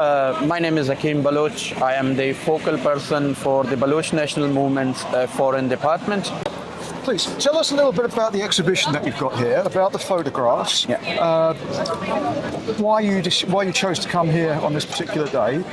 My name is Hakeem Baloch. I am the focal person for the Baloch National Movement's foreign department. Please tell us a little bit about the exhibition that you've got here, about the photographs. Yeah. Why you chose to come here on this particular day,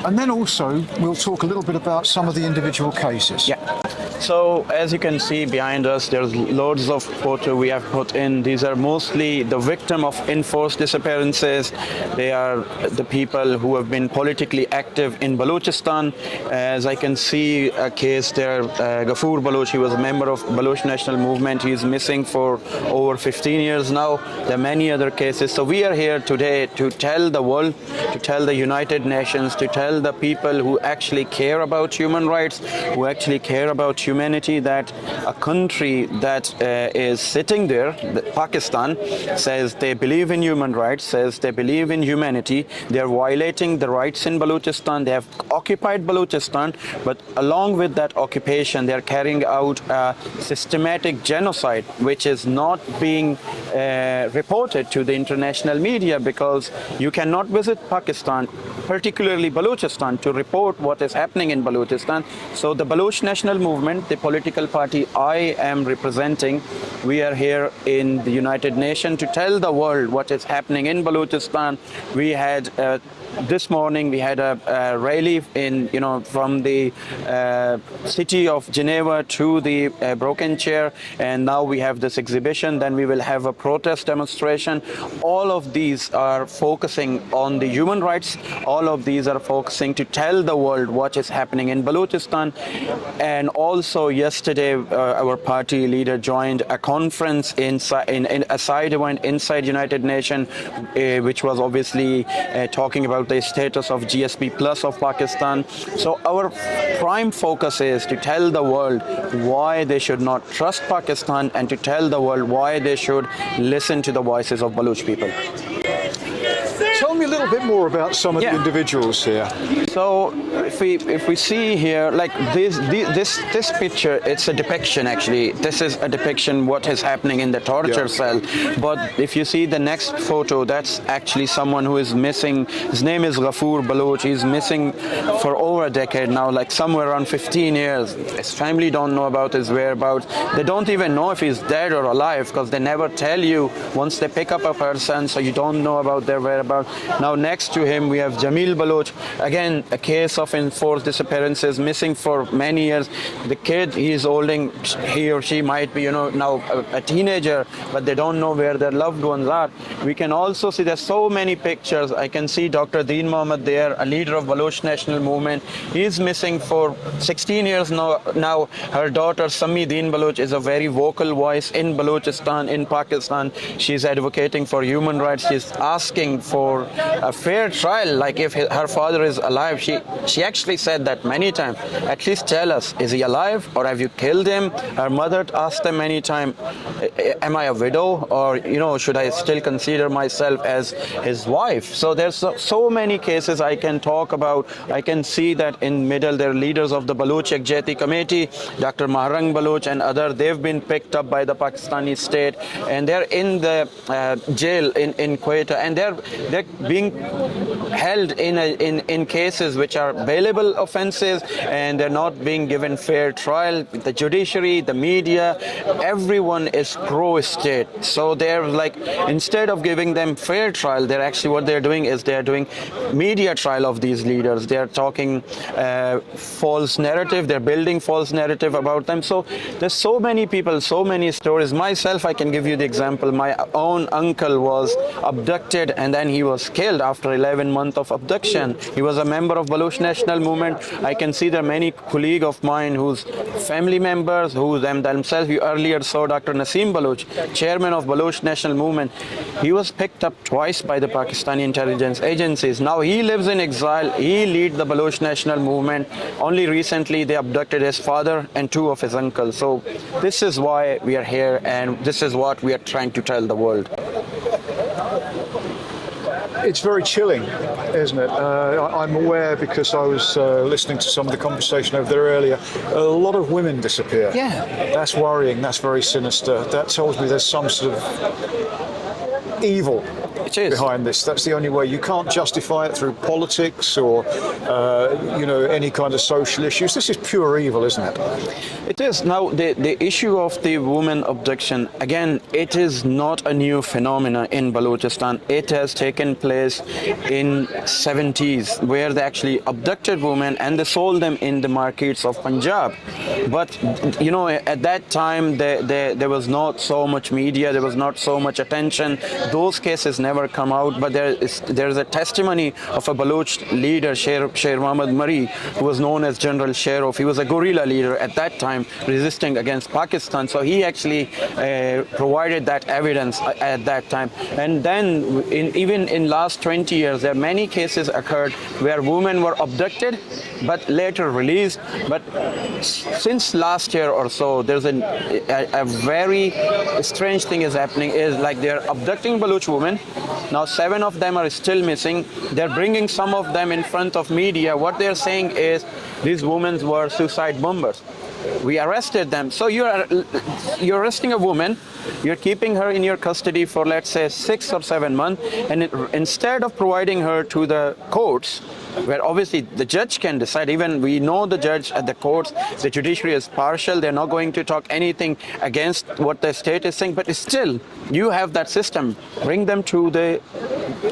and then also we'll talk a little bit about some of the individual cases. Yeah. So as you can see behind us, there's loads of photos we have put in. These are mostly the victim of enforced disappearances. They are the people who have been politically active in Balochistan. As I can see a case there, Ghafoor Baloch, he was a member of Baloch National Movement. He is missing for over 15 years now. There are many other cases. So we are here today to tell the world, to tell the United Nations, to tell the people who actually care about human rights, who actually care about humanity, that a country that is sitting there, Pakistan, says they believe in human rights, says they believe in humanity. They are violating the rights in Balochistan. They have occupied Balochistan, but along with that occupation, they are carrying out a systematic genocide, which is not being reported to the international media, because you cannot visit Pakistan, particularly Balochistan, to report what is happening in Balochistan. So the Baloch National Movement, the political party I am representing, we are here in the United Nations to tell the world what is happening in Balochistan. We had this morning we had a rally from the city of Geneva to the Broken Chair, and now we have this exhibition. Then we will have a protest demonstration. All of these are focusing on the human rights. All of these are focusing to tell the world what is happening in Balochistan. And also yesterday, our party leader joined a conference in a side event inside United Nations, which was obviously talking about the status of GSP Plus of Pakistan. So our prime focus is to tell the world why they should not trust Pakistan, and to tell the world why they should listen to the voices of Baloch people. Tell me a little bit more about some of the individuals here. So if we see here, like this picture, it's a depiction actually. This is a depiction what is happening in the torture cell. But if you see the next photo, that's actually someone who is missing. His name is Ghafoor Baloch. He's missing for over a decade now, like somewhere around 15 years. His family don't know about his whereabouts. They don't even know if he's dead or alive, because they never tell you once they pick up a person, so you don't know about their whereabouts. Now next to him we have Jamil Baloch, again a case of enforced disappearances, missing for many years. The kid he is holding, he or she might be now a teenager, but they don't know where their loved ones are. We can also see there's so many pictures. I can see Dr. Deen Mohammed there, a leader of Baloch National Movement. He is missing for 16 years now. Her daughter Sammi Deen Baloch is a very vocal voice in Balochistan, in Pakistan. She's advocating for human rights. She's asking for a fair trial, like if her father is alive. She actually said that many times. At least tell us, is he alive or have you killed him? Her mother asked them many times, am I a widow, or should I still consider myself as his wife? So there's so many cases I can talk about. I can see that in middle there are leaders of the Baloch Ekjati Committee, Dr. Maharang Baloch and other. They've been picked up by the Pakistani state, and they're in the jail in Quetta, and they're being held in cases which are bailable offenses, and they're not being given fair trial. The judiciary, the media, everyone is pro-state. So they're like, instead of giving them fair trial, they're actually, what they're doing is they're doing media trial of these leaders. They're talking false narrative. They're building false narrative about them. So there's so many people, so many stories. Myself, I can give you the example. My own uncle was abducted, and then he was killed after 11 months of abduction. He was a member of Baloch National Movement. I can see there are many colleagues of mine whose family members, who themselves, you earlier saw Dr. Naseem Baloch, chairman of Baloch National Movement. He was picked up twice by the Pakistani intelligence agencies. Now he lives in exile. He leads the Baloch National Movement. Only recently they abducted his father and two of his uncles. So this is why we are here, and this is what we are trying to tell the world. It's very chilling, isn't it? I'm aware, because I was listening to some of the conversation over there earlier, a lot of women disappear. Yeah. That's worrying. That's very sinister. That tells me there's some sort of evil It is. behind this. That's the only way. You can't justify it through politics or, any kind of social issues. This is pure evil, isn't it? It is. Now, the issue of the woman abduction, again, it is not a new phenomenon in Balochistan. It has taken place in 70s, where they actually abducted women and they sold them in the markets of Punjab. But, at that time, there was not so much media, there was not so much attention. Those cases never come out, but there is a testimony of a Baloch leader, Sher Muhammad Mari, who was known as General Sherov. He was a guerrilla leader at that time, resisting against Pakistan. So he actually provided that evidence at that time. And then, even in last 20 years, there are many cases occurred where women were abducted, but later released. But since last year or so, there's a very strange thing is happening. Is like they're abducting Baloch women. Now 7 of them are still missing. They're bringing some of them in front of media. What they're saying is these women were suicide bombers. We arrested them. So you're arresting a woman, you're keeping her in your custody for, let's say, 6 or 7 months, and instead of providing her to the courts, where obviously the judge can decide, even we know the judge at the courts, the judiciary is partial, they're not going to talk anything against what the state is saying, but still, you have that system. Bring them to the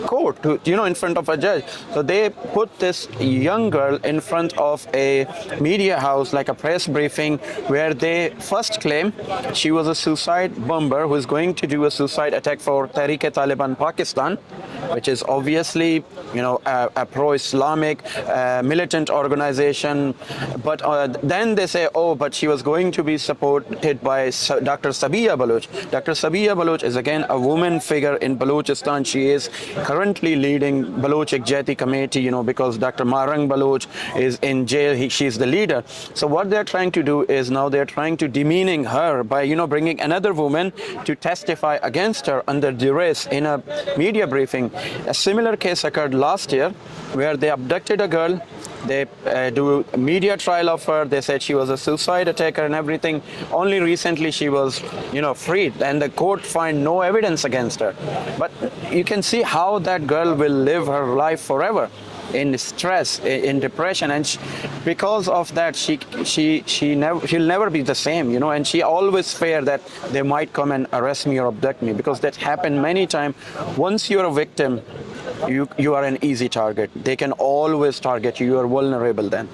court, in front of a judge. So they put this young girl in front of a media house, like a press briefing, where they first claim she was a suicide bomber who is going to do a suicide attack for Tehreek-e-Taliban Pakistan, which is obviously, a pro-Islamic militant organization. But then they say, but she was going to be supported by Dr. Sabiya Baloch. Dr. Sabiya Baloch is again a woman figure in Balochistan. She is currently leading Baloch Ekjati Committee, because Dr. Marang Baloch is in jail. She's the leader. So what they're trying to do is now they're trying to demeaning her by, bringing another woman to testify against her under duress in a media briefing. A similar case occurred last year where they abducted a girl. They do a media trial of her. They said she was a suicide attacker and everything. Only recently she was, freed, and the court find no evidence against her. But you can see how that girl will live her life forever in stress, in depression, and because of that, she'll never be the same, and she always fear that they might come and arrest me or abduct me, because that happened many times. Once you're a victim, you are an easy target. They can always target you. You are vulnerable then.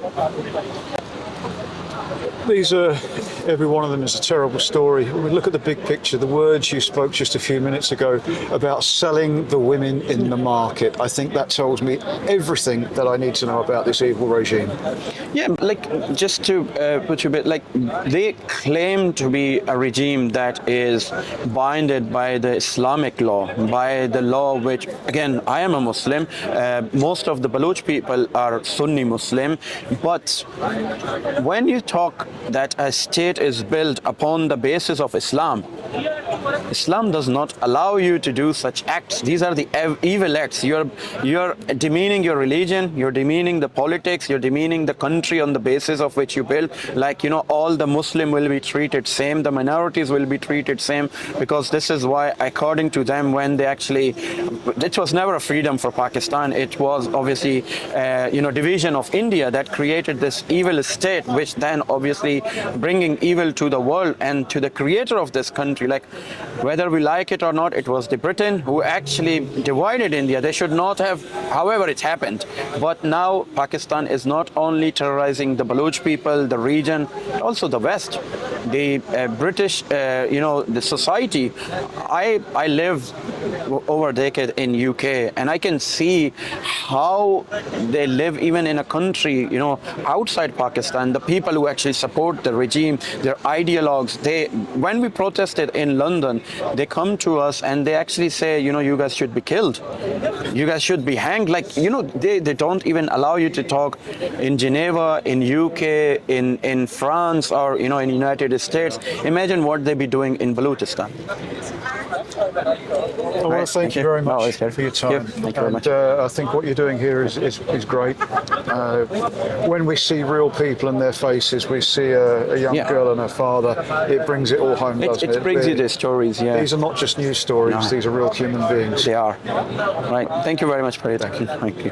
These every one of them is a terrible story. When we look at the big picture, the words you spoke just a few minutes ago about selling the women in the market, I think that tells me everything that I need to know about this evil regime. Yeah, just to put you a bit, they claim to be a regime that is binded by the Islamic law, by the law which, again, I am a Muslim. Most of the Baloch people are Sunni Muslim, but when you talk that a state is built upon the basis of Islam, Islam does not allow you to do such acts. These are the evil acts. You're demeaning your religion, you're demeaning the politics, you're demeaning the country on the basis of which you build. All the Muslim will be treated same, the minorities will be treated same, because this is why, according to them, when they actually, it was never a freedom for Pakistan. It was obviously, division of India that created this evil state, which then obviously bringing evil to the world and to the creator of this country. Whether we like it or not, it was the Britain who actually divided India. They should not have, however it happened. But now Pakistan is not only terrorizing the Baloch people, the region, also the West, the British, the society. I live over a decade in UK, and I can see how they live even in a country, outside Pakistan. The people who actually support the regime, their ideologues, when we protested in London, they come to us and they actually say, you guys should be killed. You guys should be hanged. They don't even allow you to talk in Geneva, in UK, in France, or, in United States. Imagine what they'd be doing in Balochistan. I want to thank you very much Always here. for your time. Thank you very much. I think what you're doing here is great. When we see real people in their faces, we see a young girl and her father, it brings it all home, doesn't it? It brings you the stories, yeah. These are not just news stories, these are real human beings. They are. Right. Thank you very much for your time. Thank you.